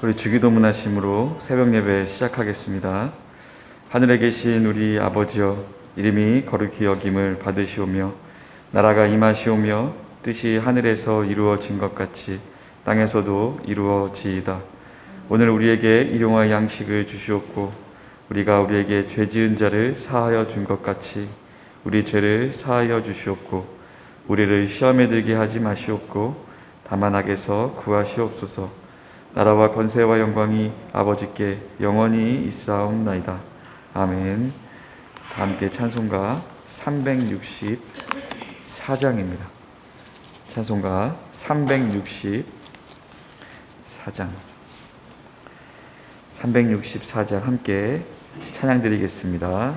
우리 주기도문 하심으로 새벽 예배 시작하겠습니다. 하늘에 계신 우리 아버지여, 이름이 거룩히 여김을 받으시오며 나라가 임하시오며 뜻이 하늘에서 이루어진 것 같이 땅에서도 이루어지이다. 오늘 우리에게 일용할 양식을 주시옵고 우리가 우리에게 죄 지은 자를 사하여 준 것 같이 우리 죄를 사하여 주시옵고 우리를 시험에 들게 하지 마시옵고 다만 악에서 구하시옵소서. 나라와 권세와 영광이 아버지께 영원히 있사옵나이다. 아멘. 다 함께 찬송가 364장입니다. 찬송가 364장 함께 찬양 드리겠습니다.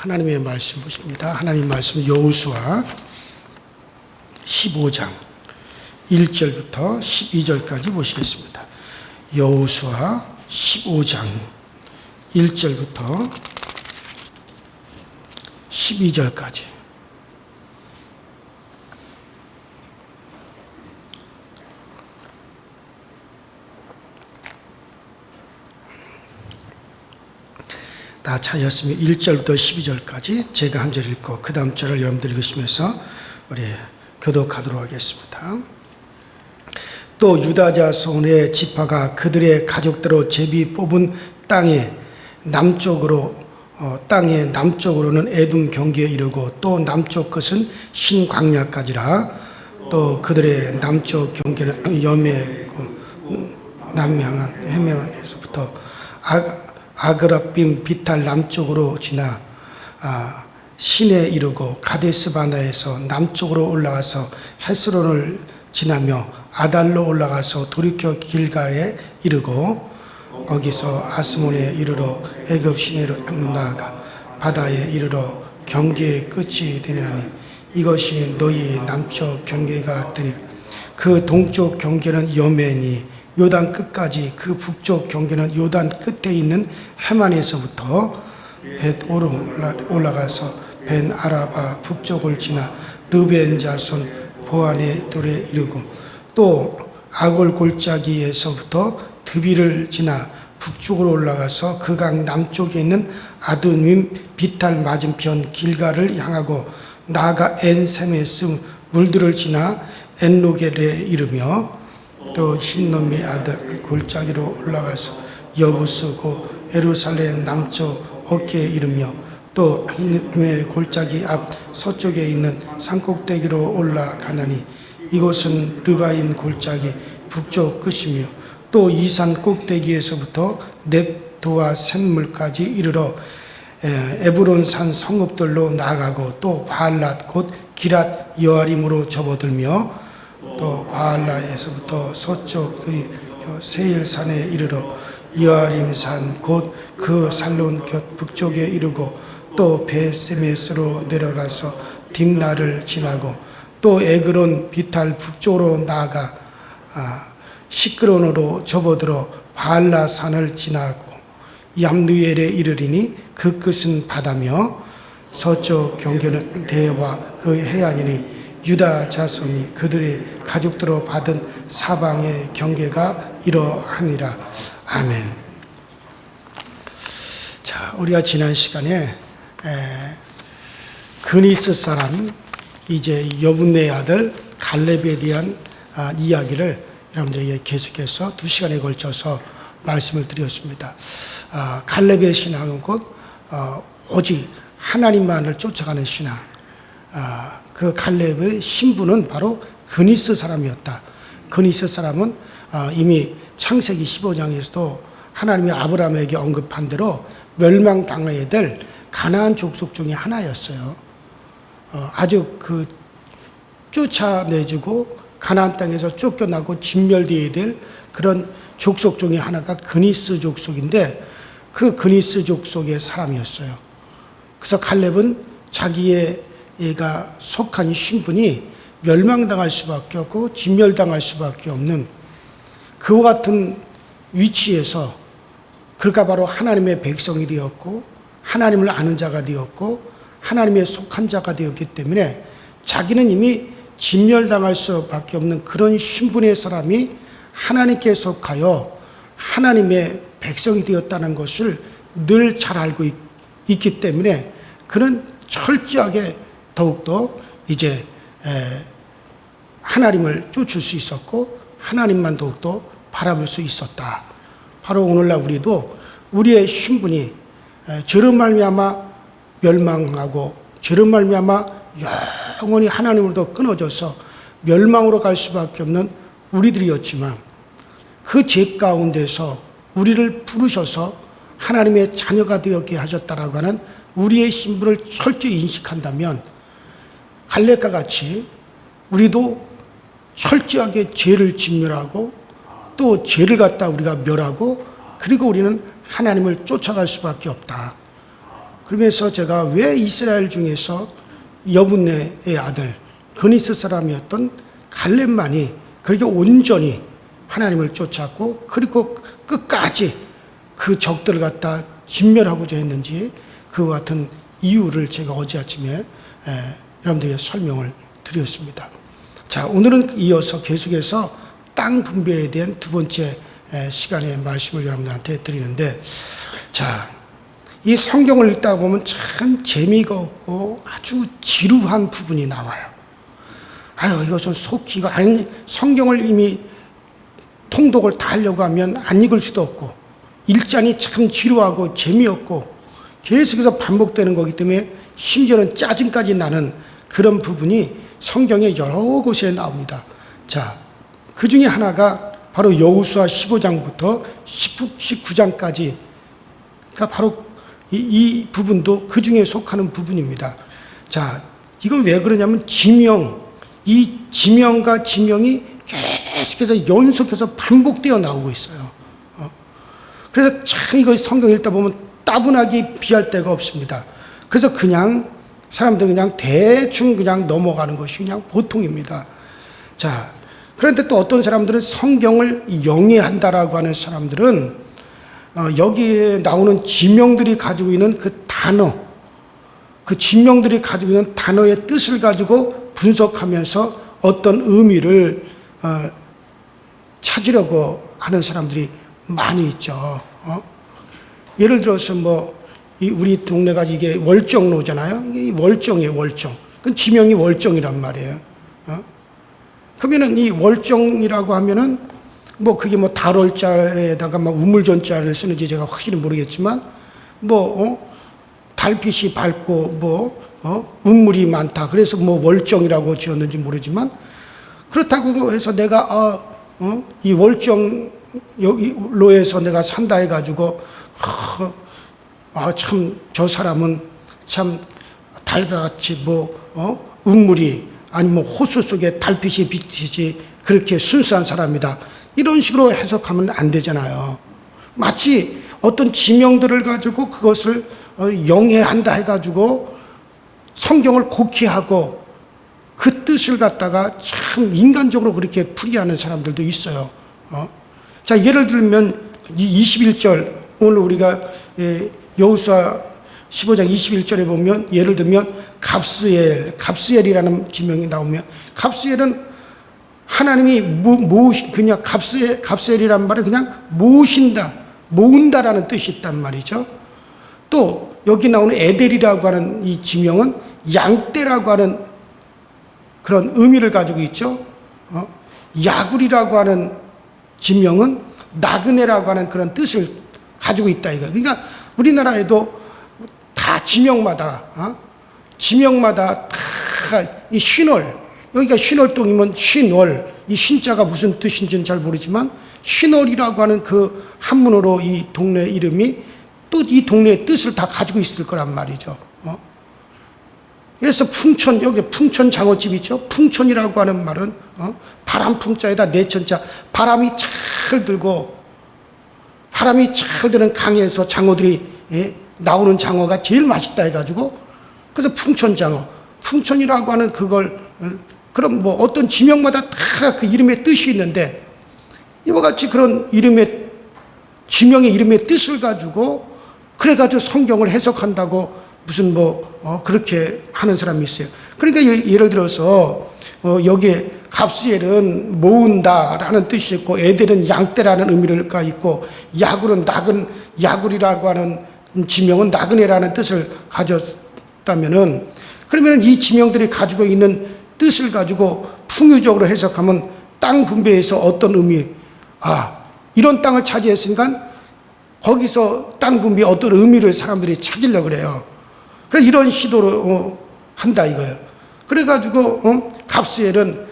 하나님의 말씀 보십니다. 하나님 말씀 여호수아 15장 1절부터 12절까지 보시겠습니다. 여호수아 15장 1절부터 12절까지. 다 찾았으면 1절부터 12절까지 제가 한 절 읽고 그 다음 절을 여러분들 읽으시면서 우리 교독하도록 하겠습니다. 또 유다 자손의 지파가 그들의 가족대로 제비 뽑은 땅의 남쪽으로는 에돔 경계에 이르고 또 남쪽 끝은 신광야까지라. 또 그들의 남쪽 경계는 염해 남향한 해면에서부터 아그라빔 비탈 남쪽으로 지나 신에 이르고 가데스 바나에서 남쪽으로 올라가서 헤스론을 지나며 아달로 올라가서 돌이켜 길갈에 이르고 거기서 아스몬에 이르러 애굽 시내로 나아가 바다에 이르러 경계의 끝이 되나니 이것이 너희 남쪽 경계가 되니 그 동쪽 경계는 여메니 요단 끝까지 그 북쪽 경계는 요단 끝에 있는 해만에서부터 벳 오름 올라가서 벤 아라바 북쪽을 지나 르벤 자손 보안의 돌에 이르고 또 아골 골짜기에서부터 드비를 지나 북쪽으로 올라가서 그 강 남쪽에 있는 아두밈 비탈 맞은편 길가를 향하고 나아가 엔세메스 물들을 지나 엔로겔에 이르며 또 흰놈의 아들 골짜기로 올라가서 여부스고 예루살렘 남쪽 어깨에 이르며 또 흰놈의 골짜기 앞 서쪽에 있는 산꼭대기로 올라가나니 이곳은 르바임 골짜기 북쪽 끝이며 또 이 산 꼭대기에서부터 넵도와 샘물까지 이르러 에브론 산 성읍들로 나아가고 또 바알랏 곧 기랏 여아림으로 접어들며 또 바알라에서부터 서쪽들이 세일산에 이르러 여아림산 곧 그 살론 곁 북쪽에 이르고 또 베세메스로 내려가서 딥나를 지나고 또 에그론 비탈 북쪽으로 나아가 시크론으로 접어들어 바알라 산을 지나고 얌누엘에 이르리니 그 끝은 바다며 서쪽 경계는 대와 그 해안이니 유다 자손이 그들의 가족들로 받은 사방의 경계가 이러하니라. 아멘. 자, 우리가 지난 시간에 그니스 사람 이제 여분네 아들 갈렙에 대한 이야기를 여러분들에게 계속해서 2시간에 걸쳐서 말씀을 드렸습니다. 갈렙의 신앙은 곧 오직 하나님만을 쫓아가는 신앙. 그 갈렙의 신부는 바로 그니스 사람이었다. 그니스 사람은 이미 창세기 15장에서도 하나님이 아브라함에게 언급한 대로 멸망당해야 될 가나안 족속 중에 하나였어요. 아주 그 쫓아내주고 가나안 땅에서 쫓겨나고 진멸되어야 될 그런 족속 중에 하나가 그니스 족속인데 그 그니스 족속의 사람이었어요. 그래서 갈렙은 자기가 속한 신분이 멸망당할 수밖에 없고 진멸당할 수밖에 없는 그와 같은 위치에서 그가 바로 하나님의 백성이 되었고 하나님을 아는 자가 되었고 하나님의 속한 자가 되었기 때문에 자기는 이미 진멸당할 수밖에 없는 그런 신분의 사람이 하나님께 속하여 하나님의 백성이 되었다는 것을 늘 잘 알고 있기 때문에 그는 철저하게 더욱더 이제 하나님을 쫓을 수 있었고 하나님만 더욱더 바라볼 수 있었다. 바로 오늘날 우리도 우리의 신분이 죄로 말미암아 멸망하고 죄로 말미암아 영원히 하나님으로부터 끊어져서 멸망으로 갈 수밖에 없는 우리들이었지만 그 죄 가운데서 우리를 부르셔서 하나님의 자녀가 되었게 하셨다라고 하는 우리의 신분을 철저히 인식한다면 갈렙과 같이 우리도 철저하게 죄를 진멸하고 또 죄를 갖다 우리가 멸하고 그리고 우리는 하나님을 쫓아갈 수밖에 없다. 그러면서 제가 왜 이스라엘 중에서 여분네의 아들 그니스 사람이었던 갈렙만이 그렇게 온전히 하나님을 쫓았고 그리고 끝까지 그 적들을 갖다 진멸하고자 했는지 그와 같은 이유를 제가 어제 아침에 여러분들에게 설명을 드렸습니다. 자, 오늘은 이어서 계속해서 땅 분배에 대한 두 번째 시간의 말씀을 여러분들한테 드리는데, 자, 이 성경을 읽다 보면 참 재미가 없고 아주 지루한 부분이 나와요. 아유, 이것은 속기가 아니, 성경을 이미 통독을 다 하려고 하면 안 읽을 수도 없고, 일장이 참 지루하고 재미없고 계속해서 반복되는 거기 때문에 심지어는 짜증까지 나는 그런 부분이 성경의 여러 곳에 나옵니다. 자, 그 중에 하나가 바로 여호수아 15장부터 19장까지, 그러니까 바로 이 부분도 그 중에 속하는 부분입니다. 자, 이건 왜 그러냐면 이 지명과 지명이 계속해서 연속해서 반복되어 나오고 있어요. 그래서 참 이거 성경 읽다 보면 따분하게 비할 데가 없습니다. 그래서 그냥 사람들은 그냥 대충 그냥 넘어가는 것이 그냥 보통입니다. 자, 그런데 또 어떤 사람들은 성경을 영해한다라고 하는 사람들은 여기에 나오는 지명들이 가지고 있는 그 단어, 그 지명들이 가지고 있는 단어의 뜻을 가지고 분석하면서 어떤 의미를 찾으려고 하는 사람들이 많이 있죠. 예를 들어서 우리 동네가 이게 월정로잖아요. 이게 월정이에요, 월정. 그 지명이 월정이란 말이에요. 그러면은 이 월정이라고 하면은 그게 달월자에다가 우물전자를 쓰는지 제가 확실히 모르겠지만 달빛이 밝고 운물이 많다. 그래서 월정이라고 지었는지 모르지만, 그렇다고 해서 내가 이 월정 여기로에서 내가 산다 해가지고 참 저 사람은 참 달과 같이 운물이 아니면 호수 속에 달빛이 비치지 그렇게 순수한 사람이다, 이런 식으로 해석하면 안 되잖아요. 마치 어떤 지명들을 가지고 그것을 영해한다 해가지고 성경을 곡해하고 그 뜻을 갖다가 참 인간적으로 그렇게 풀이하는 사람들도 있어요. 자, 예를 들면 이 21절, 오늘 우리가 여호수아 15장 21절에 보면 예를 들면 갑스엘이라는 지명이 나오면, 갑스엘은 하나님이 그냥 갑스엘이라는 말은 그냥 모은다라는 뜻이 있단 말이죠. 또 여기 나오는 에델이라고 하는 이 지명은 양떼라고 하는 그런 의미를 가지고 있죠. 야굴이라고 하는 지명은 나그네라고 하는 그런 뜻을 가지고 있다 이거. 그러니까 우리나라에도 다 지명마다 다 이 신월, 여기가 신월동이면 신월, 이 신자가 무슨 뜻인지는 잘 모르지만 신월이라고 하는 그 한문으로 이 동네 이름이 또 이 동네의 뜻을 다 가지고 있을 거란 말이죠. 그래서 풍천, 여기 풍천 장어집 있죠. 풍천이라고 하는 말은 바람 풍자에다 내천자, 바람이 잘 들고 바람이 잘 드는 강에서 장어들이 나오는 장어가 제일 맛있다 해가지고, 그래서 풍천장어, 풍천이라고 하는 그걸, 그럼 어떤 지명마다 다 그 이름의 뜻이 있는데, 이와 같이 그런 지명의 이름의 뜻을 가지고 그래가지고 성경을 해석한다고 무슨 그렇게 하는 사람이 있어요. 그러니까 예를 들어서 여기에 갑스엘은 모은다라는 뜻이 있고, 에델은 양떼라는 의미가 있고, 야굴이라고 하는 지명은 나그네라는 뜻을 가졌다면은, 그러면 이 지명들이 가지고 있는 뜻을 가지고 풍유적으로 해석하면 땅 분배에서 어떤 의미, 이런 땅을 차지했으니까 거기서 땅 분배에 어떤 의미를 사람들이 찾으려고 그래요. 그래서 이런 시도를 한다 이거예요. 그래가지고 갑스엘은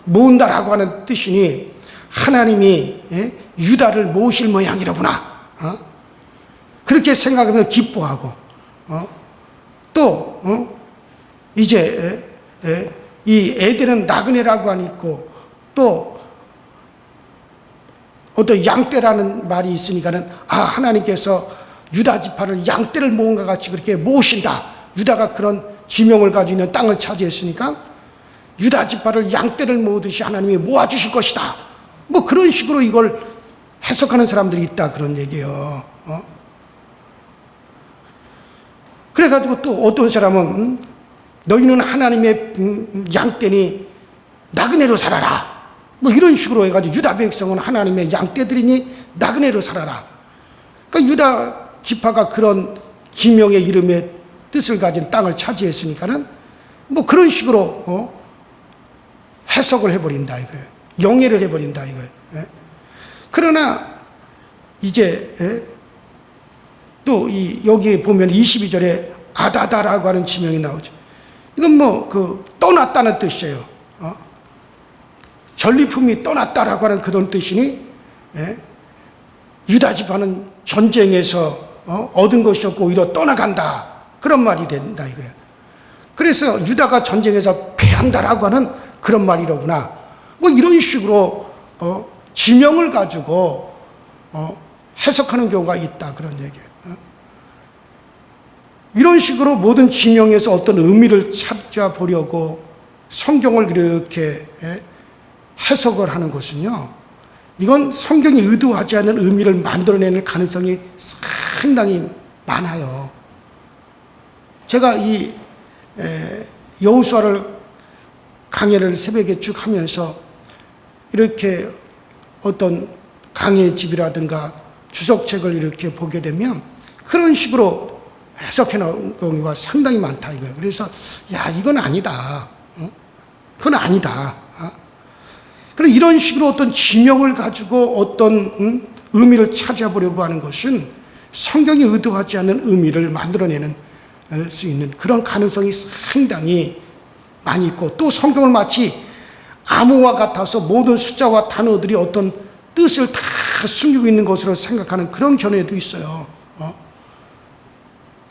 모은다라고 하는 뜻이니 하나님이 유다를 모으실 모양이로구나, 그렇게 생각하면 기뻐하고, 또 이제 이 에덴은 나그네라고 하니까 또 어떤 양떼라는 말이 있으니까는 하나님께서 유다 지파를 양떼를 모은 것 같이 그렇게 모으신다. 유다가 그런 지명을 가지고 있는 땅을 차지했으니까 유다 지파를 양떼를 모으듯이 하나님이 모아주실 것이다. 그런 식으로 이걸 해석하는 사람들이 있다, 그런 얘기예요. 그래가지고 또 어떤 사람은 너희는 하나님의 양떼니 나그네로 살아라, 이런 식으로 해가지고 유다 백성은 하나님의 양떼들이니 나그네로 살아라. 그러니까 유다 지파가 그런 지명의 이름의 뜻을 가진 땅을 차지했으니까는 그런 식으로 해석을 해버린다 이거예요. 영예를 해버린다 이거예요. 그러나 이제 또 여기 보면 22절에 아다다라고 하는 지명이 나오죠. 이건 떠났다는 뜻이에요. 전리품이 떠났다라고 하는 그런 뜻이니 유다 지파는 전쟁에서 얻은 것이 없고 오히려 떠나간다, 그런 말이 된다 이거예요. 그래서 유다가 전쟁에서 패한다라고 하는 그런 말이로구나. 이런 식으로 지명을 가지고 해석하는 경우가 있다, 그런 얘기예요. 이런 식으로 모든 지명에서 어떤 의미를 찾아보려고 성경을 이렇게 해석을 하는 것은요, 이건 성경이 의도하지 않은 의미를 만들어내는 가능성이 상당히 많아요. 제가 이 여호수아를 강해를 새벽에 쭉 하면서 이렇게 어떤 강해의 집이라든가 주석책을 이렇게 보게 되면 그런 식으로 해석해 놓은 경우가 상당히 많다 이거예요. 그래서 이건 아니다. 그건 아니다. 그럼 이런 식으로 어떤 지명을 가지고 어떤 의미를 찾아보려고 하는 것은 성경이 의도하지 않는 의미를 만들어내는 수 있는 그런 가능성이 상당히 많이 있고, 또 성경을 마치 암호와 같아서 모든 숫자와 단어들이 어떤 뜻을 다 숨기고 있는 것으로 생각하는 그런 견해도 있어요.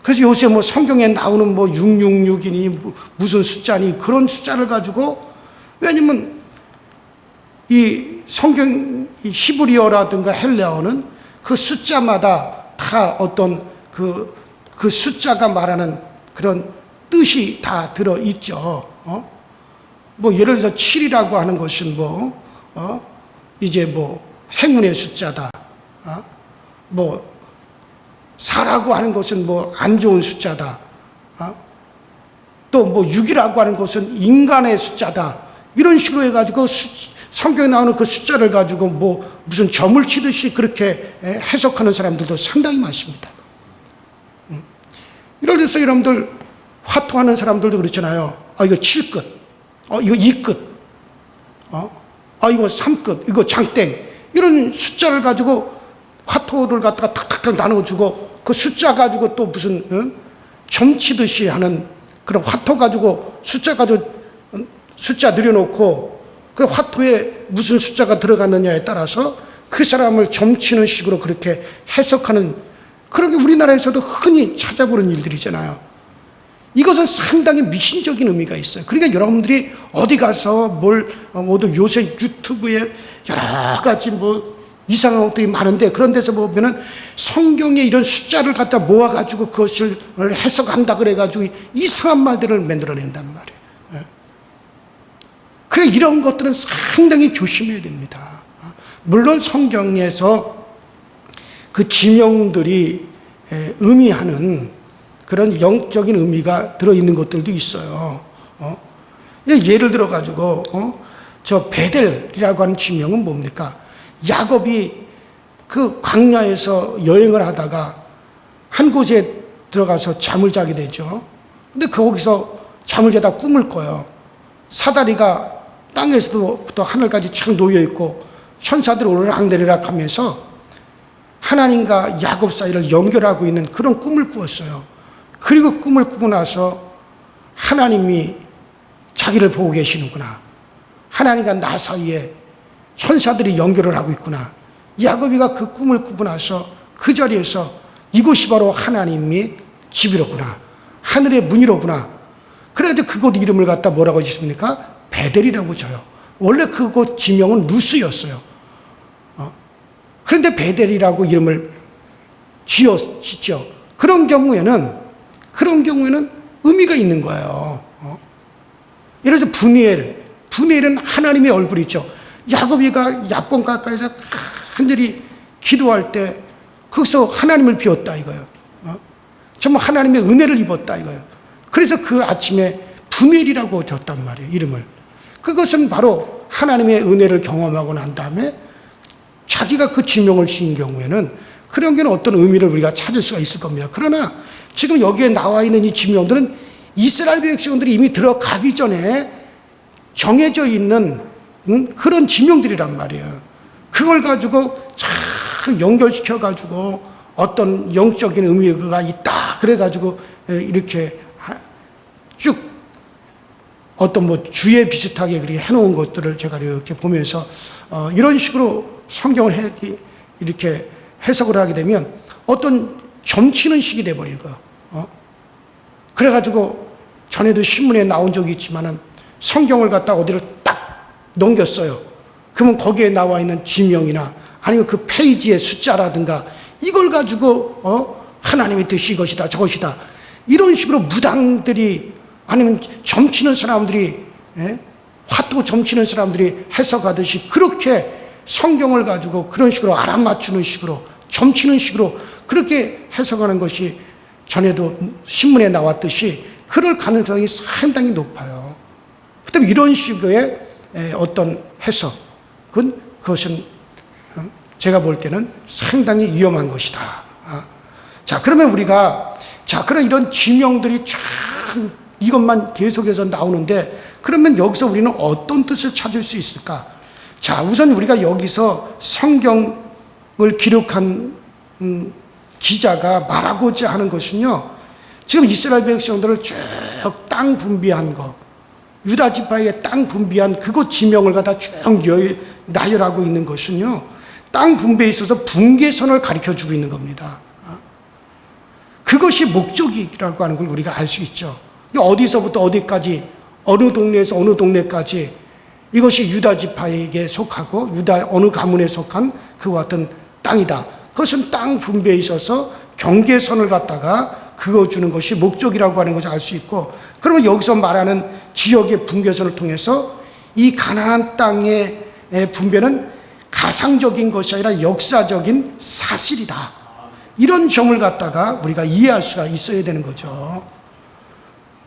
그래서 요새 성경에 나오는 666이니 무슨 숫자니 그런 숫자를 가지고, 왜냐면 이 성경 히브리어라든가 헬레어는 그 숫자마다 다 어떤 그 숫자가 말하는 그런 뜻이 다 들어있죠. 예를 들어서 7이라고 하는 것은 이제 행운의 숫자다. 4라고 하는 것은 안 좋은 숫자다. 또 6이라고 하는 것은 인간의 숫자다. 이런 식으로 해가지고 성경에 나오는 그 숫자를 가지고 무슨 점을 치듯이 그렇게 해석하는 사람들도 상당히 많습니다. 예를 들어서 여러분들 화토하는 사람들도 그렇잖아요. 이거 7끝, 이거 2끝, 이거 3끝, 이거 장땡, 이런 숫자를 가지고 화토를 갖다가 탁탁탁 나눠주고 그 숫자 가지고 또 무슨 점 치듯이 하는 그런 화토 가지고 숫자 가지고 숫자 늘여놓고 그 화토에 무슨 숫자가 들어갔느냐에 따라서 그 사람을 점치는 식으로 그렇게 해석하는 그런 게 우리나라에서도 흔히 찾아보는 일들이잖아요. 이것은 상당히 미신적인 의미가 있어요. 그러니까 여러분들이 어디 가서 모두 요새 유튜브에 여러 가지 이상한 것들이 많은데 그런 데서 보면은 성경에 이런 숫자를 갖다 모아가지고 그것을 해석한다 그래가지고 이상한 말들을 만들어낸단 말이에요. 그래, 이런 것들은 상당히 조심해야 됩니다. 물론 성경에서 그 지명들이 의미하는 그런 영적인 의미가 들어있는 것들도 있어요. 예를 들어가지고, 저 베델이라고 하는 지명은 뭡니까? 야곱이 그 광야에서 여행을 하다가 한 곳에 들어가서 잠을 자게 되죠. 근데 거기서 잠을 자다 꿈을 꿔요. 사다리가 땅에서부터 하늘까지 쫙 놓여있고 천사들이 오르락내리락 하면서 하나님과 야곱 사이를 연결하고 있는 그런 꿈을 꾸었어요. 그리고 꿈을 꾸고 나서 하나님이 자기를 보고 계시는구나. 하나님과 나 사이에 천사들이 연결을 하고 있구나. 야곱이가 그 꿈을 꾸고 나서 그 자리에서 이곳이 바로 하나님의 집이로구나. 하늘의 문이로구나. 그래도 그곳 이름을 갖다 뭐라고 짓습니까? 베델이라고 져요. 원래 그곳 지명은 루스였어요. 그런데 베델이라고 이름을 짓죠. 그런 경우에는 의미가 있는 거예요. 예를 들어서 분이엘은 하나님의 얼굴이죠. 야곱이가 야본 가까이서 간절히 기도할 때 거기서 하나님을 비웠다 이거예요. 정말 하나님의 은혜를 입었다 이거예요. 그래서 그 아침에 분이엘이라고 졌단 말이에요, 이름을. 그것은 바로 하나님의 은혜를 경험하고 난 다음에 자기가 그 지명을 지은 경우에는 그런 게 어떤 의미를 우리가 찾을 수가 있을 겁니다. 그러나 지금 여기에 나와 있는 이 지명들은 이스라엘 백성들이 이미 들어가기 전에 정해져 있는 그런 지명들이란 말이에요. 그걸 가지고 잘 연결시켜 가지고 어떤 영적인 의미가 있다 그래 가지고 이렇게 쭉 어떤 뭐 주에 비슷하게 그렇게 해놓은 것들을 제가 이렇게 보면서 이런 식으로 성경을 이렇게 해석을 하게 되면 어떤 점치는 식이 돼버리고 그래가지고 전에도 신문에 나온 적이 있지만은 성경을 갖다 어디를 딱 넘겼어요. 그러면 거기에 나와 있는 지명이나 아니면 그 페이지의 숫자라든가 이걸 가지고 하나님의 뜻이 이것이다 저것이다 이런 식으로 무당들이 아니면 점치는 사람들이 화또 점치는 사람들이 해석하듯이 그렇게 성경을 가지고 그런 식으로 알아맞추는 식으로 점치는 식으로 그렇게 해석하는 것이 전에도 신문에 나왔듯이 그럴 가능성이 상당히 높아요. 그다음에 이런 식의 어떤 해석은 그것은 제가 볼 때는 상당히 위험한 것이다. 자, 그러면 우리가 그런 이런 지명들이 참 이것만 계속해서 나오는데 그러면 여기서 우리는 어떤 뜻을 찾을 수 있을까? 자, 우선 우리가 여기서 성경을 기록한 기자가 말하고자 하는 것은요, 지금 이스라엘 백성들을 쭉 땅 분비한 거, 유다 지파에게 땅 분비한 그곳 지명을 갖다 쭉 나열하고 있는 것은요, 땅 분배에 있어서 분계선을 가르쳐주고 있는 겁니다. 그것이 목적이라고 하는 걸 우리가 알 수 있죠. 어디서부터 어디까지, 어느 동네에서 어느 동네까지 이것이 유다 지파에게 속하고 유다 어느 가문에 속한 그와 같은 땅이다. 그것은 땅 분배에 있어서 경계선을 갖다가 그어주는 것이 목적이라고 하는 것을 알 수 있고, 그러면 여기서 말하는 지역의 분계선을 통해서 이 가나안 땅의 분배는 가상적인 것이 아니라 역사적인 사실이다. 이런 점을 갖다가 우리가 이해할 수가 있어야 되는 거죠.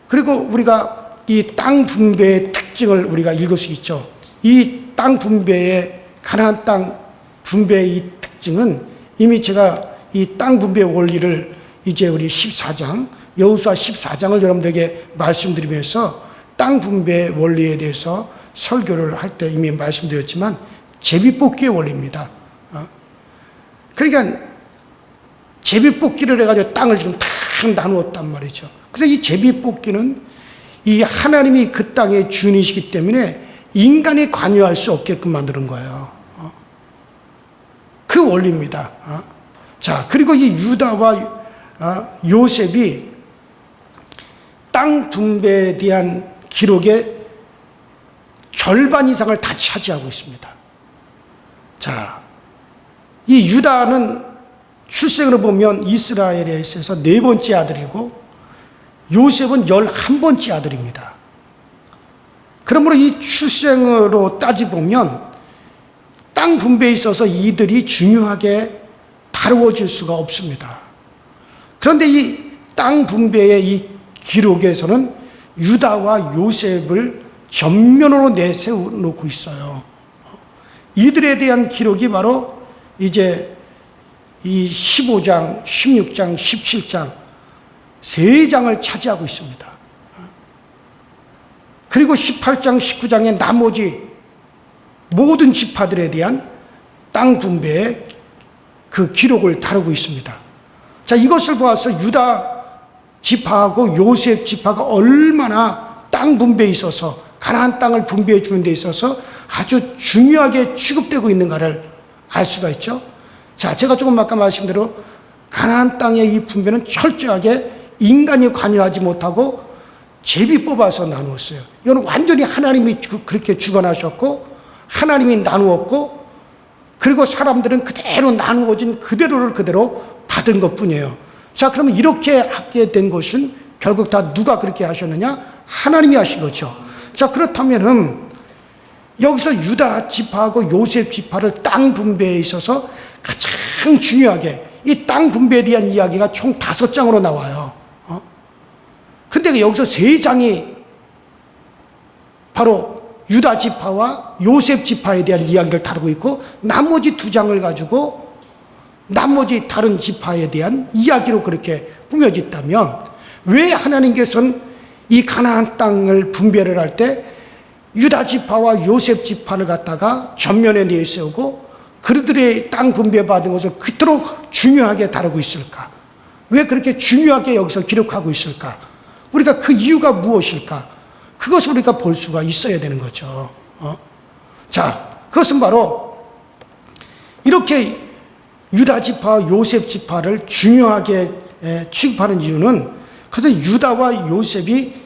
그리고 우리가 이 땅 분배의 특징을 우리가 읽을 수 있죠. 이 땅 분배의 가나안 땅 분배의 이 특징은 이미 제가 이 땅 분배의 원리를 이제 우리 14장 여호수아 14장을 여러분들에게 말씀드리면서 땅 분배의 원리에 대해서 설교를 할 때 이미 말씀드렸지만 제비뽑기의 원리입니다. 그러니까 제비뽑기를 해가지고 땅을 지금 다 나누었단 말이죠. 그래서 이 제비뽑기는 이 하나님이 그 땅의 주인이시기 때문에 인간이 관여할 수 없게끔 만드는 거예요. 그 원리입니다. 자, 그리고 이 유다와 요셉이 땅 분배에 대한 기록의 절반 이상을 다 차지하고 있습니다. 자, 이 유다는 출생으로 보면 이스라엘에 있어서 4번째 아들이고 요셉은 11번째 아들입니다. 그러므로 이 출생으로 따지보면 땅 분배에 있어서 이들이 중요하게 다루어질 수가 없습니다. 그런데 이 땅 분배의 이 기록에서는 유다와 요셉을 전면으로 내세워놓고 있어요. 이들에 대한 기록이 바로 이제 이 15장, 16장, 17장 3장을 차지하고 있습니다. 그리고 18장, 19장의 나머지 모든 지파들에 대한 땅 분배의 그 기록을 다루고 있습니다. 자, 이것을 보아서 유다 지파하고 요셉 지파가 얼마나 땅 분배에 있어서 가나안 땅을 분배해 주는 데 있어서 아주 중요하게 취급되고 있는가를 알 수가 있죠. 자, 제가 조금 아까 말씀대로 가나안 땅의 이 분배는 철저하게 인간이 관여하지 못하고 제비 뽑아서 나누었어요. 이건 완전히 하나님이 그렇게 주관하셨고 하나님이 나누었고 그리고 사람들은 그대로 나누어진 그대로를 그대로 받은 것뿐이에요. 자, 그러면 이렇게 하게 된 것은 결국 다 누가 그렇게 하셨느냐? 하나님이 하신 거죠. 자, 그렇다면은 여기서 유다 지파하고 요셉 지파를 땅 분배에 있어서 가장 중요하게 이 땅 분배에 대한 이야기가 총 5장으로 나와요. 근데 여기서 3장이 바로 유다 지파와 요셉 지파에 대한 이야기를 다루고 있고 나머지 2장을 가지고 나머지 다른 지파에 대한 이야기로 그렇게 꾸며졌다면 왜 하나님께서는 이 가나안 땅을 분배를 할 때 유다 지파와 요셉 지파를 갖다가 전면에 내세우고 그들의 땅 분배받은 것을 그토록 중요하게 다루고 있을까? 왜 그렇게 중요하게 여기서 기록하고 있을까? 우리가 그 이유가 무엇일까? 그것을 우리가 볼 수가 있어야 되는 거죠. 자, 그것은 바로 이렇게 유다 지파와 요셉 지파를 중요하게 취급하는 이유는 그것은 유다와 요셉이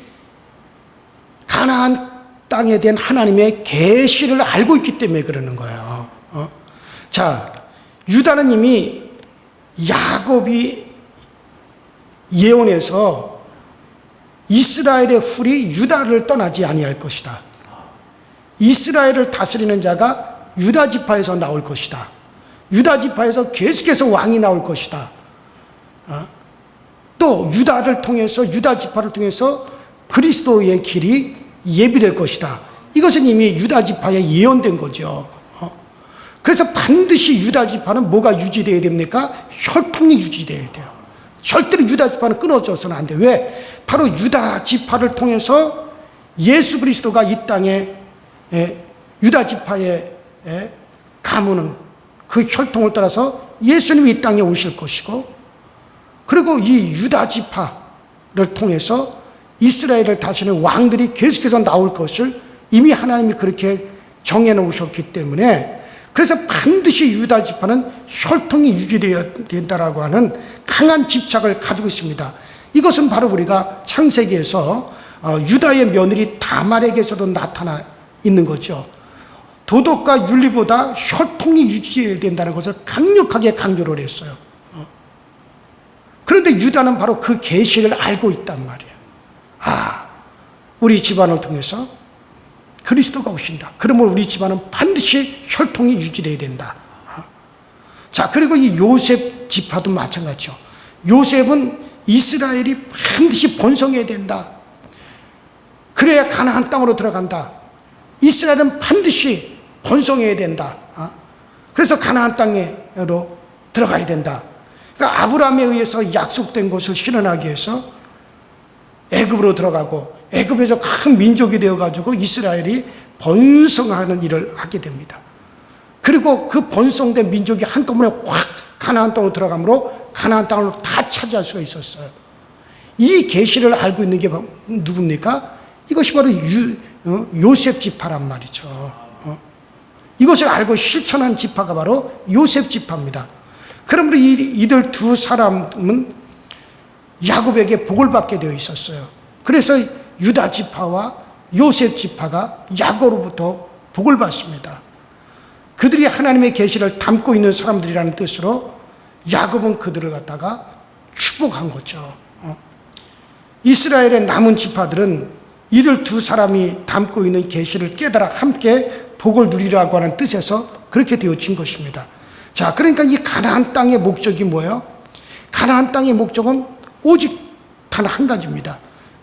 가나안 땅에 대한 하나님의 계시를 알고 있기 때문에 그러는 거예요. 자, 유다는 이미 야곱이 예언해서 이스라엘의 훌이 유다를 떠나지 아니할 것이다. 이스라엘을 다스리는 자가 유다 지파에서 나올 것이다. 유다 지파에서 계속해서 왕이 나올 것이다. 또 유다를 통해서, 유다 지파를 통해서 그리스도의 길이 예비될 것이다. 이것은 이미 유다 지파에 예언된 거죠. 그래서 반드시 유다 지파는 뭐가 유지되어야 됩니까? 혈통이 유지되어야 돼요. 절대로 유다 지파는 끊어져서는 안 돼요. 왜? 바로 유다 지파를 통해서 예수 그리스도가 이 땅에 유다 지파의 가문은 그 혈통을 따라서 예수님이 이 땅에 오실 것이고, 그리고 이 유다 지파를 통해서 이스라엘을 다스리는 왕들이 계속해서 나올 것을 이미 하나님이 그렇게 정해놓으셨기 때문에, 그래서 반드시 유다 지파는 혈통이 유지되어야 된다라고 하는 강한 집착을 가지고 있습니다. 이것은 바로 우리가 창세기에서 유다의 며느리 다말에게서도 나타나 있는 거죠. 도덕과 윤리보다 혈통이 유지해야 된다는 것을 강력하게 강조를 했어요. 그런데 유다는 바로 그 계시를 알고 있단 말이에요. 우리 집안을 통해서 그리스도가 오신다. 그러면 우리 집안은 반드시 혈통이 유지돼야 된다. 자, 그리고 이 요셉 지파도 마찬가지죠. 요셉은 이스라엘이 반드시 번성해야 된다. 그래야 가나안 땅으로 들어간다. 이스라엘은 반드시 번성해야 된다. 그래서 가나안 땅으로 들어가야 된다. 그러니까 아브라함에 의해서 약속된 것을 실현하기 위해서 애굽으로 들어가고, 애굽에서 큰 민족이 되어가지고 이스라엘이 번성하는 일을 하게 됩니다. 그리고 그 번성된 민족이 한꺼번에 확 가나안 땅으로 들어가므로 가나안 땅을 다 차지할 수가 있었어요. 이 계시를 알고 있는 게 누굽니까? 이것이 바로 요셉 지파란 말이죠. 이것을 알고 실천한 지파가 바로 요셉 지파입니다. 그러므로 이들 두 사람은 야곱에게 복을 받게 되어 있었어요. 그래서 유다 지파와 요셉 지파가 야곱으로부터 복을 받습니다. 그들이 하나님의 계시를 담고 있는 사람들이라는 뜻으로 야곱은 그들을 갖다가 축복한 거죠. 이스라엘의 남은 지파들은 이들 두 사람이 담고 있는 계시를 깨달아 함께 복을 누리라고 하는 뜻에서 그렇게 되어진 것입니다. 자, 그러니까 이 가나안 땅의 목적이 뭐예요? 가나안 땅의 목적은 오직 단 한 가지입니다.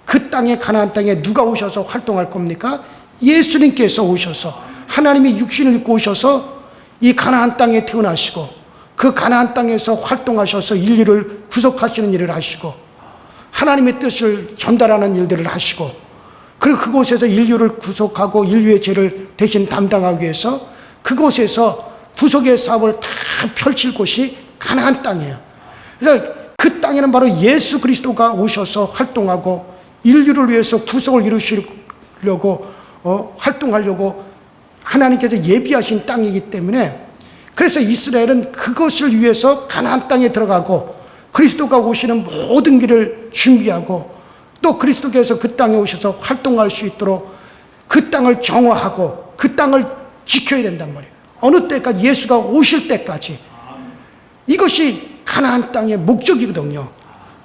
그 땅에, 가나안 땅에 누가 오셔서 활동할 겁니까? 예수님께서 오셔서, 하나님이 육신을 입고 오셔서 이 가나안 땅에 태어나시고, 그 가나안 땅에서 활동하셔서 인류를 구속하시는 일을 하시고, 하나님의 뜻을 전달하는 일들을 하시고, 그리고 그곳에서 인류를 구속하고 인류의 죄를 대신 담당하기 위해서 그곳에서 구속의 사업을 다 펼칠 곳이 가나안 땅이에요. 그래서 그 땅에는 바로 예수 그리스도가 오셔서 활동하고 인류를 위해서 구속을 이루시려고 활동하려고 하나님께서 예비하신 땅이기 때문에, 그래서 이스라엘은 그것을 위해서 가나안 땅에 들어가고 그리스도가 오시는 모든 길을 준비하고, 또 그리스도께서 그 땅에 오셔서 활동할 수 있도록 그 땅을 정화하고 그 땅을 지켜야 된단 말이에요. 어느 때까지? 예수가 오실 때까지. 이것이 가나안 땅의 목적이거든요.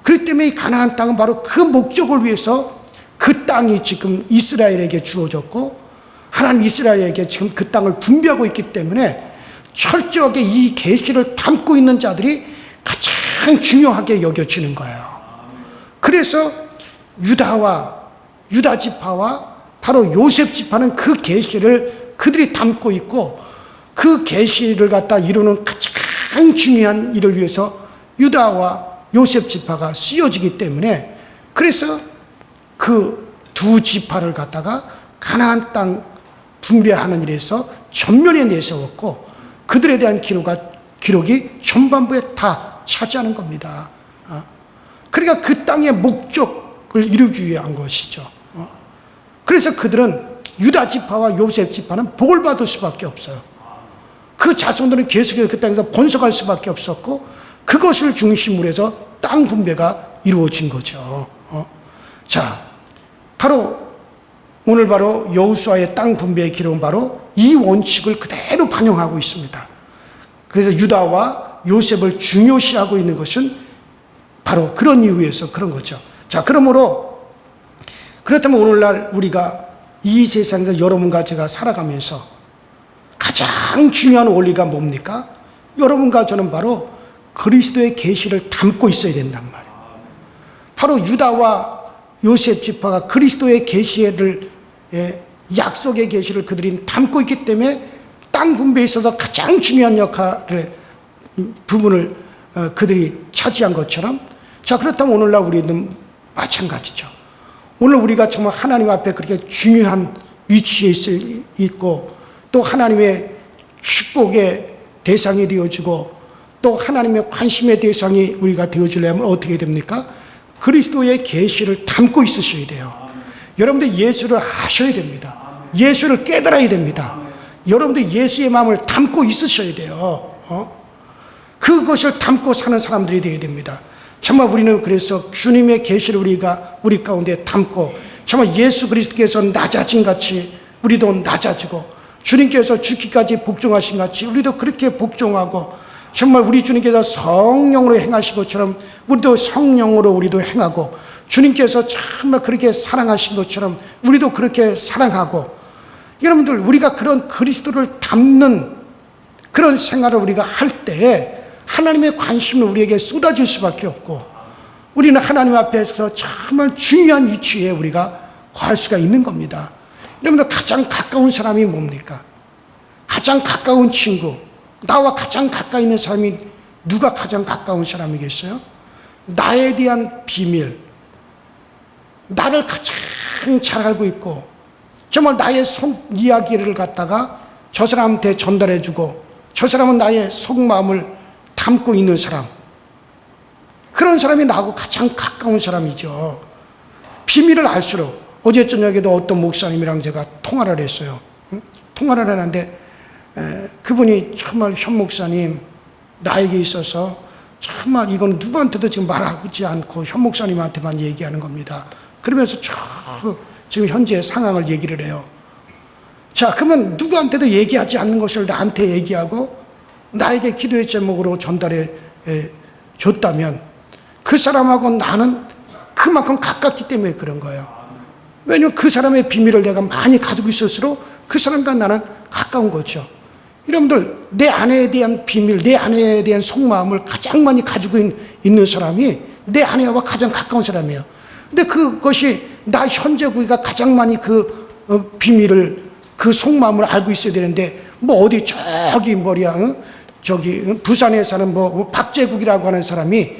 그렇기 때문에 이 가나안 땅은 바로 그 목적을 위해서 그 땅이 지금 이스라엘에게 주어졌고, 하나님 이스라엘에게 지금 그 땅을 분배하고 있기 때문에 철저하게 이 계시를 담고 있는 자들이 가장 중요하게 여겨지는 거예요. 그래서 유다 지파와 바로 요셉 지파는 그 계시를 그들이 담고 있고, 그 계시를 갖다 이루는 가장 중요한 일을 위해서 유다와 요셉 지파가 쓰여지기 때문에, 그래서 그 두 지파를 갖다가 가나안 땅 분배하는 일에서 전면에 내세웠고, 그들에 대한 기록이 전반부에 다 차지하는 겁니다. 그러니까 그 땅의 목적을 이루기 위한 것이죠. 그래서 그들은 유다 지파와 요셉 지파는 복을 받을 수밖에 없어요. 그 자손들은 계속해서 그 땅에서 번성할 수밖에 없었고, 그것을 중심으로 해서 땅 분배가 이루어진 거죠. 자, 오늘 바로 여호수아의 땅 분배의 기록은 바로 이 원칙을 그대로 반영하고 있습니다. 그래서 유다와 요셉을 중요시하고 있는 것은 바로 그런 이유에서 그런 거죠. 자, 그렇다면 오늘날 우리가 이 세상에서 여러분과 제가 살아가면서 가장 중요한 원리가 뭡니까? 여러분과 저는 바로 그리스도의 계시를 담고 있어야 된단 말이에요. 바로 유다와 요셉 지파가 그리스도의 계시를, 약속의 계시를 그들이 담고 있기 때문에 땅 분배에 있어서 가장 중요한 부분을 그들이 차지한 것처럼, 자, 그렇다면 오늘날 우리는 마찬가지죠. 오늘 우리가 정말 하나님 앞에 그렇게 중요한 위치에 있고, 또 하나님의 축복의 대상이 되어지고, 또 하나님의 관심의 대상이 우리가 되어지려면 어떻게 됩니까? 그리스도의 계시를 담고 있으셔야 돼요. 여러분들 예수를 아셔야 됩니다. 예수를 깨달아야 됩니다. 여러분들 예수의 마음을 담고 있으셔야 돼요. 그것을 담고 사는 사람들이 되어야 됩니다. 정말 우리는 그래서 주님의 계시를 우리 가운데 담고, 정말 예수 그리스도께서 낮아진 같이 우리도 낮아지고, 주님께서 죽기까지 복종하신 같이 우리도 그렇게 복종하고, 정말 우리 주님께서 성령으로 행하신 것처럼 우리도 성령으로 우리도 행하고, 주님께서 정말 그렇게 사랑하신 것처럼 우리도 그렇게 사랑하고, 여러분들 우리가 그런 그리스도를 담는 그런 생활을 우리가 할 때에 하나님의 관심을 우리에게 쏟아질 수밖에 없고, 우리는 하나님 앞에서 정말 중요한 위치에 우리가 거할 수가 있는 겁니다. 여러분들 가장 가까운 사람이 뭡니까? 가장 가까운 친구, 나와 가장 가까이 있는 사람이 누가 가장 가까운 사람이겠어요? 나에 대한 비밀, 나를 가장 잘 알고 있고, 정말 나의 속 이야기를 갖다가 저 사람한테 전달해주고, 저 사람은 나의 속마음을 담고 있는 사람, 그런 사람이 나하고 가장 가까운 사람이죠. 비밀을 알수록, 어제 저녁에도 어떤 목사님이랑 제가 통화를 했어요. 통화를 하는데 그분이 정말 현 목사님, 나에게 있어서 정말 이건 누구한테도 지금 말하지 않고 현 목사님한테만 얘기하는 겁니다. 그러면서 지금 현재 상황을 얘기를 해요. 자, 그러면 누구한테도 얘기하지 않는 것을 나한테 얘기하고 나에게 기도의 제목으로 전달해 줬다면 그 사람하고 나는 그만큼 가깝기 때문에 그런 거예요. 왜냐하면 그 사람의 비밀을 내가 많이 가지고 있을수록 그 사람과 나는 가까운 거죠. 여러분들, 내 아내에 대한 비밀, 내 아내에 대한 속마음을 가장 많이 가지고 있는 사람이 내 아내와 가장 가까운 사람이에요. 근데 그것이 나 현재구이가 가장 많이 그 비밀을, 그 속마음을 알고 있어야 되는데, 뭐 어디 저기 부산에 사는 뭐 박재국이라고 하는 사람이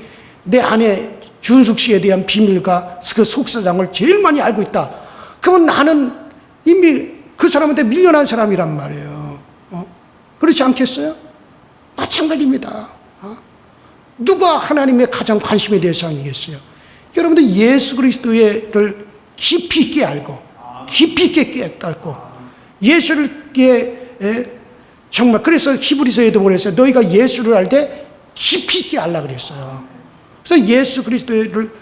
내 아내 준숙 씨에 대한 비밀과 그 속사정을 제일 많이 알고 있다. 그러면 나는 이미 그 사람한테 밀려난 사람이란 말이에요. 그렇지 않겠어요? 마찬가지입니다. 누가 하나님의 가장 관심의 대상이겠어요? 여러분들 예수 그리스도를 깊이 있게 알고, 깊이 있게 깨닫고, 예수를 정말, 그래서 히브리서에도 그랬어요. 너희가 예수를 알 때 깊이 있게 알라 그랬어요. 그래서 예수 그리스도를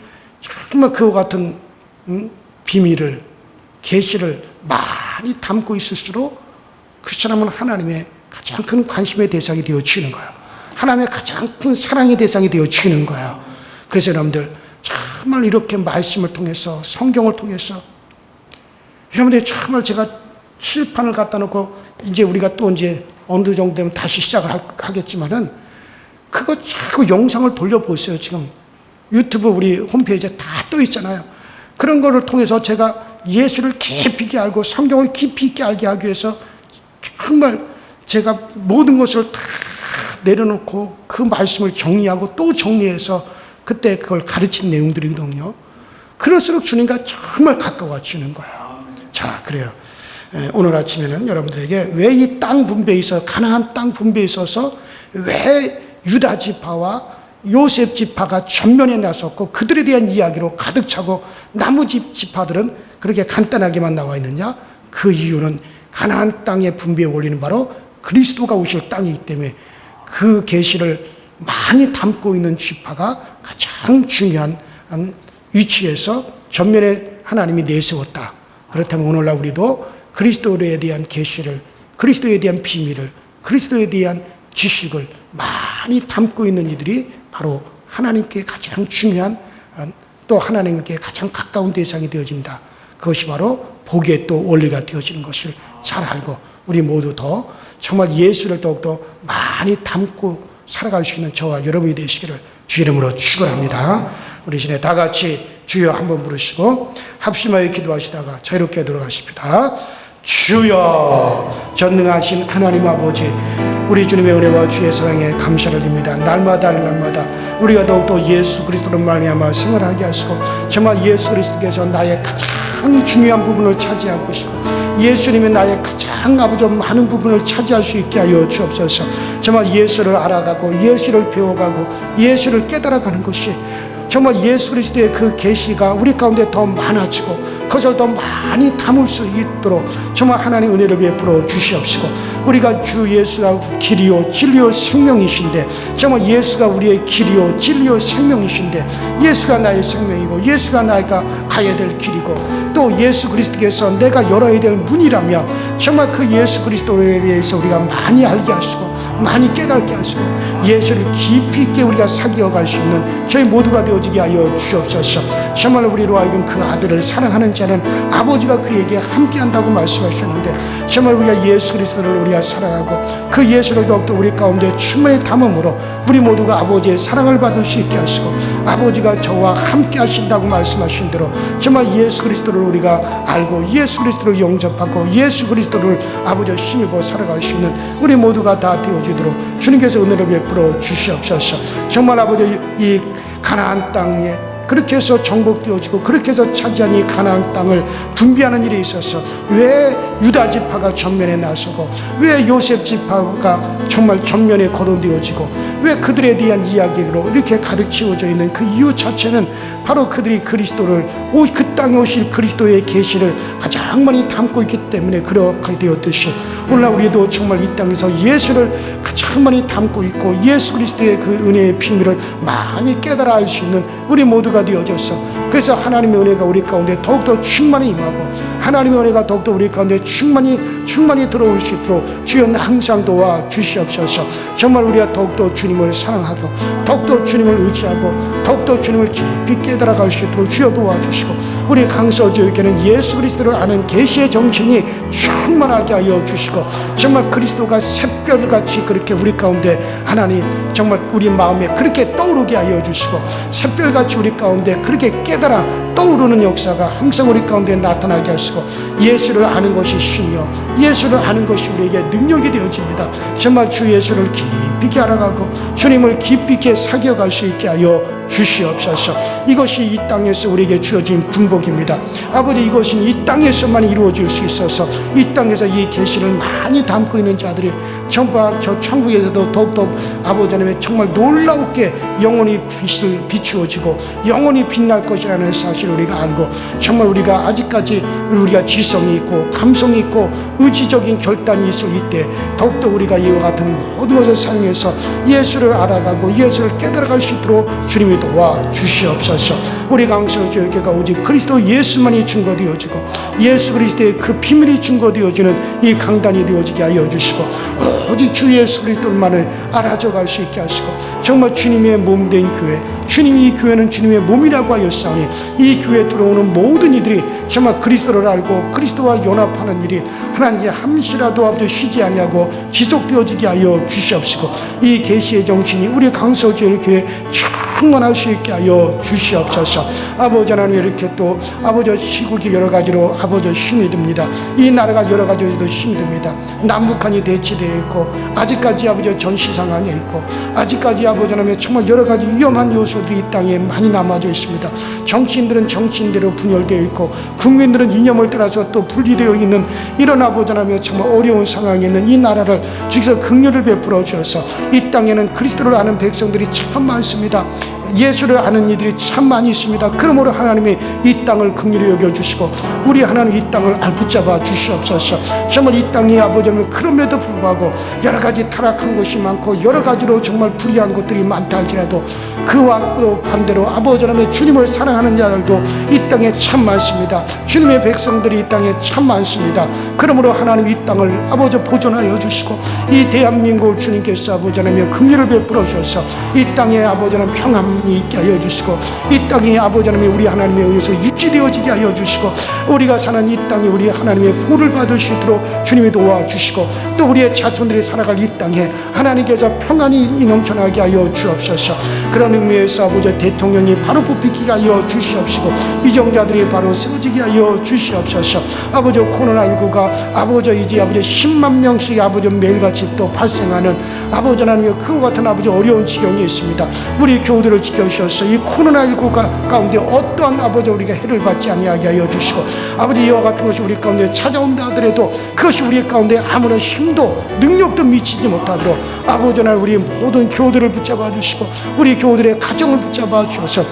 정말 그와 같은 비밀을, 계시를 많이 담고 있을수록 그 사람은 하나님의 가장 큰 관심의 대상이 되어지는 거예요. 하나님의 가장 큰 사랑의 대상이 되어지는 거예요. 그래서 여러분들 정말 이렇게 말씀을 통해서, 성경을 통해서, 여러분들 정말 제가 칠판을 갖다 놓고 이제 우리가 또 이제 어느 정도 되면 다시 시작을 하겠지만은, 그거 자꾸 영상을 돌려보세요. 지금 유튜브 우리 홈페이지에 다 떠 있잖아요. 그런 거를 통해서 제가 예수를 깊이 있게 알고 성경을 깊이 있게 알게 하기 위해서 정말 제가 모든 것을 다 내려놓고 그 말씀을 정리하고 또 정리해서 그때 그걸 가르친 내용들이거든요. 그럴수록 주님과 정말 가까워지는 거예요. 자, 그래요. 오늘 아침에는 여러분들에게 왜 이 땅 분배에 있어 가나안 땅 분배에 있어서 왜 유다 지파와 요셉 지파가 전면에 나섰고 그들에 대한 이야기로 가득 차고 나머지 지파들은 그렇게 간단하게만 나와 있느냐? 그 이유는 가나안 땅의 분배에 올리는 바로 그리스도가 오실 땅이기 때문에 그 계시를 많이 담고 있는 지파가 가장 중요한 위치에서 전면에 하나님이 내세웠다. 그렇다면 오늘날 우리도 그리스도에 대한 계시를, 그리스도에 대한 비밀을, 그리스도에 대한 지식을 많이 담고 있는 이들이 바로 하나님께 가장 중요한, 또 하나님께 가장 가까운 대상이 되어진다. 그것이 바로 복의 또 원리가 되어지는 것을 잘 알고 우리 모두 더 정말 예수를 더욱더 많이 담고 살아갈 수 있는 저와 여러분이 되시기를 주 이름으로 축원합니다. 우리 시내 다 같이 주여 한번 부르시고 합심하여 기도하시다가 자유롭게 돌아가십니다. 주여, 전능하신 하나님 아버지, 우리 주님의 은혜와 주의 사랑에 감사를 드립니다. 날마다 우리가 더욱더 예수 그리스도로 말미암아 생활하게 하시고 정말 예수 그리스도께서 나의 가장 중요한 부분을 차지하고 계시고 예수님이 나의 가장 아버지 많은 부분을 차지할 수 있게 하여 주옵소서. 정말 예수를 알아가고 예수를 배워가고 예수를 깨달아가는 것이 정말 예수 그리스도의 그 계시가 우리 가운데 더 많아지고 그것을 더 많이 담을 수 있도록 정말 하나님 은혜를 베풀어 주시옵시고 우리가 주 예수가 길이요 진리요 생명이신데 정말 예수가 우리의 길이요 진리요 생명이신데 예수가 나의 생명이고 예수가 나가 가야 될 길이고 또 예수 그리스도께서 내가 열어야 될 문이라면 정말 그 예수 그리스도에 대해서 우리가 많이 알게 하시고 많이 깨닫게 하시고 예수를 깊이 있게 우리가 사귀어갈 수 있는 저희 모두가 되어지게 하여 주옵소서. 정말 우리로 하여금 그 아들을 사랑하는 자는 아버지가 그에게 함께한다고 말씀하셨는데 정말 우리가 예수 그리스도를 우리가 사랑하고 그 예수를 더욱더 우리 가운데 충만히 담음으로 우리 모두가 아버지의 사랑을 받을 수 있게 하시고 아버지가 저와 함께 하신다고 말씀하신 대로 정말 예수 그리스도를 우리가 알고 예수 그리스도를 영접하고 예수 그리스도를 아버지와 힘입어 살아갈 수 있는 우리 모두가 다 되어지도록 주님께서 은혜를 베풀어 주시옵소서. 정말 아버지 이 가나안 땅에 그렇게 해서 정복되어지고 그렇게 해서 차지한 이 가나안 땅을 분배하는 일에 있어서 왜 유다 지파가 전면에 나서고 왜 요셉 지파가 정말 전면에 거론되어지고 왜 그들에 대한 이야기로 이렇게 가득 채워져 있는 그 이유 자체는 바로 그들이 그리스도를 그 땅에 오실 그리스도의 계시를 가장 많이 담고 있기 때문에 그렇게 되었듯이 오늘날 우리도 정말 이 땅에서 예수를 가장 많이 담고 있고 예수 그리스도의 그 은혜의 비밀을 많이 깨달아 알 수 있는 우리 모두가 되어졌어. 그래서 하나님의 은혜가 우리 가운데 더욱더 충만히 임하고 하나님의 은혜가 더욱더 우리 가운데 충만히 들어올 수 있도록 주여 항상 도와 주시옵소서. 정말 우리가 더욱더 주님을 사랑하고 더욱더 주님을 의지하고 더욱더 주님을 깊이 깨달아갈 수 있도록 주여 도와주시고 우리 강서지역에는 예수 그리스도를 아는 계시의 정신이 충만하게 하여 주시고 정말 그리스도가 샛별같이 그렇게 우리 가운데 하나님 정말 우리 마음에 그렇게 떠오르게 하여 주시고 샛별같이 우리 가운데 그렇게 깨달아 떠오르는 역사가 항상 우리 가운데 나타나게 하시고 예수를 아는 것이 힘이요 예수를 아는 것이 우리에게 능력이 되어집니다. 정말 주 예수를 깊이 알아가고 주님을 깊이 있게 사귀어갈 수 있게 하여 주시옵소서. 이것이 이 땅에서 우리에게 주어진 분복입니다. 아버지 이것은 이 땅에서만 이루어질 수 있어서 이 땅에서 이 계시를 많이 담고 있는 자들이 정말 저 천국에서도 더욱더 아버지 하나님의 정말 놀라우게 영원히 비추어지고 영원히 빛날 것이라는 사실을 우리가 알고 정말 우리가 아직까지 우리가 지성이 있고 감성이 있고 의지적인 결단이 있을 이때 더욱더 우리가 이와 같은 모든 것을 사용해서 예수를 알아가고 예수를 깨달아갈 수 있도록 주님이 도와 주시옵소서. 우리 강서교회가 오직 그리스도 예수만이 증거되어지고 예수 그리스도의 그 비밀이 증거되어지는 이 강단이 되어지게 하여 주시고 오직 주 예수 그리스도만을 알아져갈 수 있게 하시고 정말 주님의 몸된 교회 주님이 이 교회는 주님의 몸이라고 하였사오니 이 교회에 들어오는 모든 이들이 정말 그리스도를 알고 그리스도와 연합하는 일이 하나님의 함시라도 아버지 쉬지 아니하고 지속되어지게 하여 주시옵시고 이 계시의 정신이 우리 강서교회 충만할 수 있게 하여 주시옵소서. 아버지 하나님 이렇게 또 아버지 시국이 여러 가지로 아버지 힘이 듭니다. 이 나라가 여러 가지로 힘이 듭니다. 남북한이 대치되어 있고 아직까지 아버지 전시 상황에 있고 아직까지 아버지 하나님 정말 여러 가지 위험한 요소들이 이 땅에 많이 남아져 있습니다. 정치인들은 국민들은 정치인대로 분열되어 있고 국민들은 이념을 따라서 또 분리되어 있는 이런 아버지 하나님 정말 어려운 상황에 있는 이 나라를 주께서 긍휼을 베풀어 주셔서 이 땅에는 그리스도를 아는 백성들이 참 많습니다. 예수를 아는 이들이 참 많이 있습니다. 그러므로 하나님이 이 땅을 긍휼히 여겨주시고 우리 하나님 이 땅을 붙잡아 주시옵소서. 정말 이 땅이 아버지 하나님 그럼에도 불구하고 여러 가지 타락한 것이 많고 여러 가지로 정말 불의한 것들이 많다 할지라도 그와 또 반대로 아버지 하나님 주님을 사랑하는 자들도 이 땅에 참 많습니다. 주님의 백성들이 이 땅에 참 많습니다. 그러므로 하나님 이 땅을 아버지 보존하여 주시고 이 대한민국을 주님께서 아버지 하나님 긍휼을 베풀어 주셔서 이 땅에 아버지 하나님 평안이 있게 하여 주시고 이 땅이 아버지 하나님 우리 하나님에 의해서 유지되어지게 하여 주시고 우리가 사는 이 땅이 우리 하나님의 보를 받을 수 있도록 주님이 도와주시고 또 우리의 자손들이 살아갈 이 땅에 하나님께서 평안이 넘쳐나게 하여 주옵소서. 그런 의미에서 아버지 대통령이 바로 뽑히게 하여 주시옵시고 이정자들이 바로 세워지게 하여 주시옵소서. 아버지 코로나19가 아버지 이제 아버지 10만 명씩 아버지 매일같이 또 발생하는 아버지 하나님의 그와 같은 아버지 어려운 지경이 있습니다. 우리 교우들을 지켜주셔서 이 코로나19 가운데 어떠한 아버지 우리가 해를 받지 아니하게 하여 주시고 아버지 이와 같은 것이 우리 가운데 찾아온다 하더라도 그것이 우리 가운데 아무런 힘도 능력도 미치지 못하도록 아버지 하나님 우리 모든 교우들을 붙잡아 주시고 우리 교우들의 가정을 붙잡아 주셔서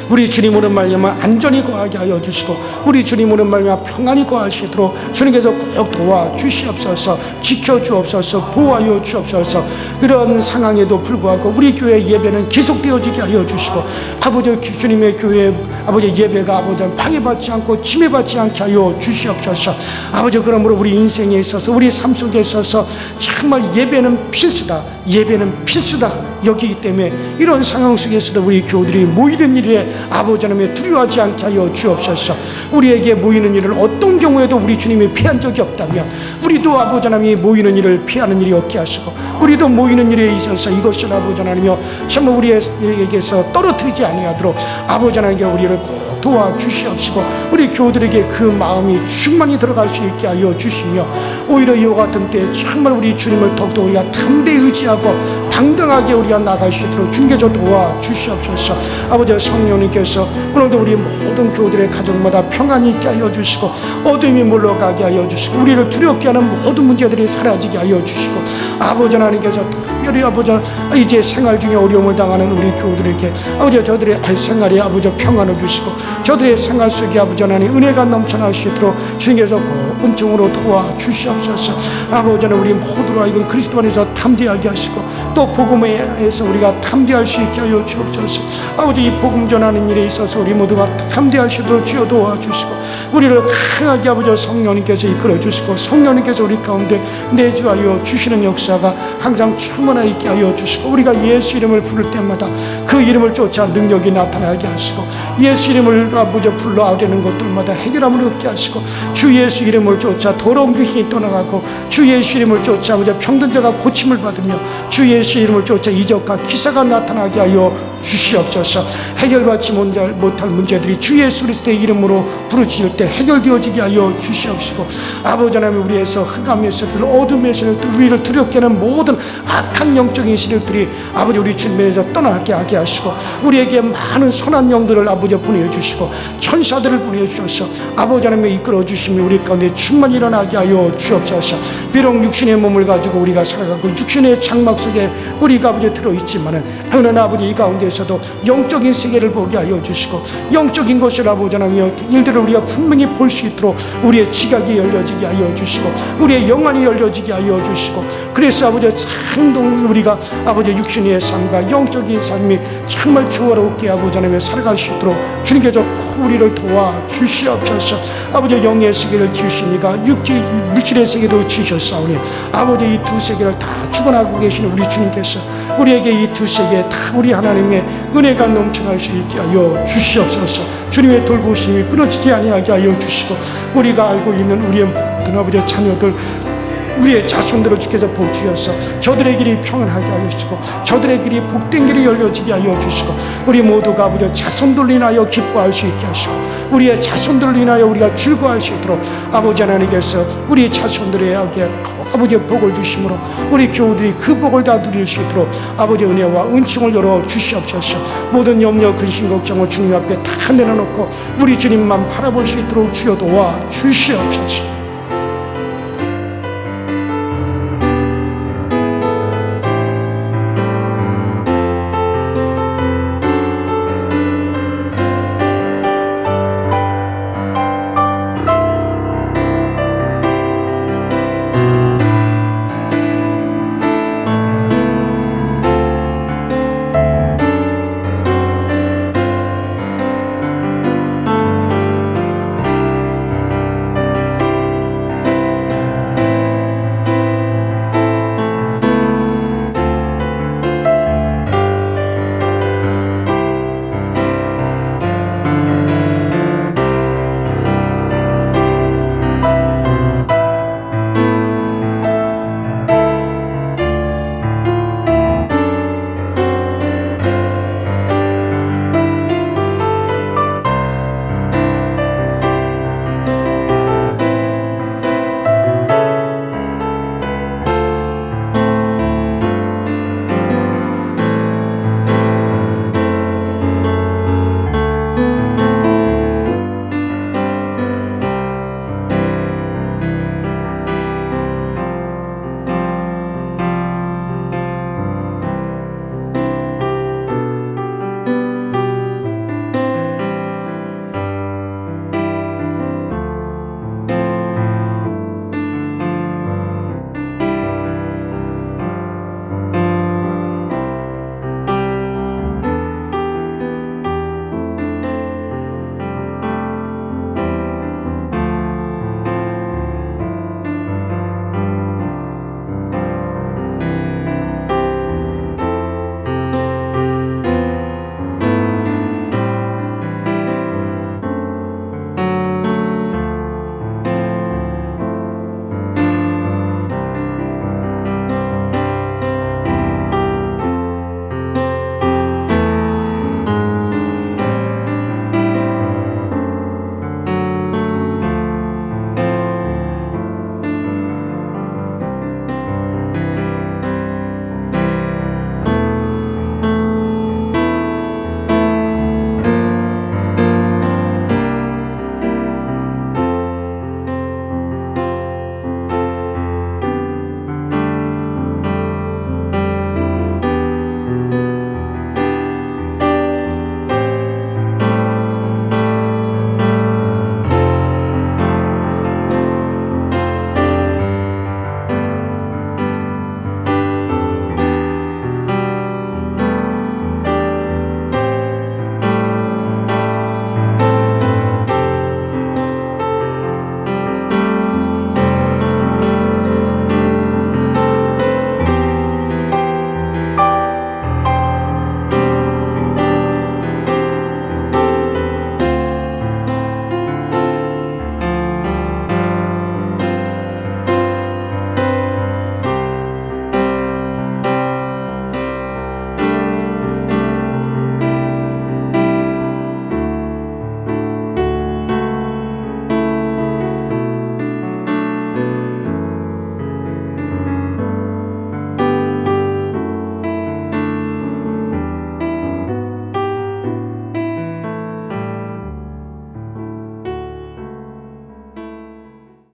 우리 주님으로 말미암아 안전히 거하게 하여 주시고 우리 주님으로 말미암아 평안히 거하시도록 주님께서 꼭 도와주시옵소서. 지켜주옵소서. 보호하여 주옵소서. 그런 상황에도 불구하고 우리 교회 예배는 계속되어지게 하여 주시고 아버지 주님의 교회 아버지 예배가 아버지 방해받지 않고 침해받지 않게 하여 주시옵소서. 아버지 그러므로 우리 인생에 있어서 우리 삶 속에 있어서 정말 예배는 필수다. 예배는 필수다 여기기 때문에 이런 상황 속에서도 우리 교우들이 모이는 일에 아버지 하나님의 두려워하지 않게 하여 주옵소서. 우리에게 모이는 일을 어떤 경우에도 우리 주님이 피한 적이 없다면 우리도 아버지 하나님이 모이는 일을 피하는 일이 없게 하시고 우리도 모이는 일에 있어서 이것을 아버지 하나님이여 정말 우리에게서 떨어뜨리지 아니하도록 아버지 하나님께 우리를 꼭 도와주시옵시고 우리 교우들에게 그 마음이 충만히 들어갈 수 있게 하여 주시며 오히려 이와 같은 때에 정말 우리 주님을 더욱더 우리가 담대히 의지하고 당당하게 우리가 나갈 수 있도록 주님께서 도와주시옵소서. 아버지 성령님께서 오늘도 우리 모든 교우들의 가정마다 평안이 있게 하여 주시고 어둠이 물러가게 하여 주시고 우리를 두렵게 하는 모든 문제들이 사라지게 하여 주시고 아버지 하나님께서 특별히 아버지 이제 생활 중에 어려움을 당하는 우리 교우들에게 아버지 저들의 생활에 아버지 평안을 주시고 저들의 생활 속에 아버지 하나님 은혜가 넘쳐날 수 있도록 주님께서 꼭 은총으로 도와주시옵소서. 아버지는 우리 모두가 이건 그리스도 안에서 탐대하게 하시고 또 복음에서 우리가 탐대할 수 있게 하여 주옵소서. 아버지 이 복음 전하는 일에 있어서 우리 모두가 탐대하시도록 주여 도와주시고 우리를 강하게 아버지 성령님께서 이끌어 주시고 성령님께서 우리 가운데 내주하여 주시는 역사가 항상 충만하게 있게 하여 주시고 우리가 예수 이름을 부를 때마다 그 이름을 쫓아 능력이 나타나게 하시고 예수 이름을 아버지 불러 아뢰는 것들마다 해결함을 얻게 하시고 주 예수 이름을 쫓아 더러운 귀신이 떠나가고 주 예수 이름을 쫓아 아버지 병든 자가 고침을 받으며 주 예수 이름을 쫓아 이적과 기사가 나타나게 하여 주시옵소서. 해결받지 못할 문제들이 주 예수 그리스도의 이름으로 부르짖을 때 해결되어지게 하여 주시옵시고 아버지 하나님 우리에서 흑암에서들 어둠에서 우리를 두렵게 하는 모든 악한 영적인 세력들이 아버지 우리 주님에서 떠나게 하게 하시고 우리에게 많은 선한 영들을 아버지 보내주시고 천사들을 보내주셔서 아버지 하나님의 이끌어 주시며 우리 가운데 충만히 일어나게 하여 주옵소서. 비록 육신의 몸을 가지고 우리가 살아가고 육신의 장막 속에 우리가 아버지 들어있지만은 그러나 아버지 이 가운데서도 영적인 세계를 보게 하여 주시고 영적인 것을 아버지 하나며 일들을 우리가 분명히 볼 수 있도록 우리의 지각이 열려지게 하여 주시고 우리의 영안이 열려지게 하여 주시고 그래서 아버지 상동 우리가 아버지 육신의 삶과 영적인 삶이 정말 조화롭게 아버지 하나며 살아갈 수 있도록 주님께서 우리를 도와주시옵소서. 아버지 영의 세계를 지으시니까 물질의 세계도 지으셨사오니 아버지 이 두 세계를 다 주관하고 계시는 우리 주님께서 우리에게 이 두 세계에 다 우리 하나님의 은혜가 넘쳐날 수 있게 하여 주시옵소서. 주님의 돌보심이 끊어지지 아니하게 하여 주시고 우리가 알고 있는 우리의 모든 아버지 자녀들 우리의 자손들을 주께서 복 주셔서 저들의 길이 평안하게 하여 주시고 저들의 길이 복된 길이 열려지게 하여 주시고 우리 모두가 아버지 자손들을 인하여 기뻐할 수 있게 하시고 우리의 자손들을 인하여 우리가 즐거워할 수 있도록 아버지 하나님께서 우리 자손들에게 아버지의 복을 주심으로 우리 교우들이 그 복을 다 누릴 수 있도록 아버지의 은혜와 은총을 열어 주시옵소서. 모든 염려 근심 걱정을 주님 앞에 다 내려놓고 우리 주님만 바라볼 수 있도록 주여 도와 주시옵소서.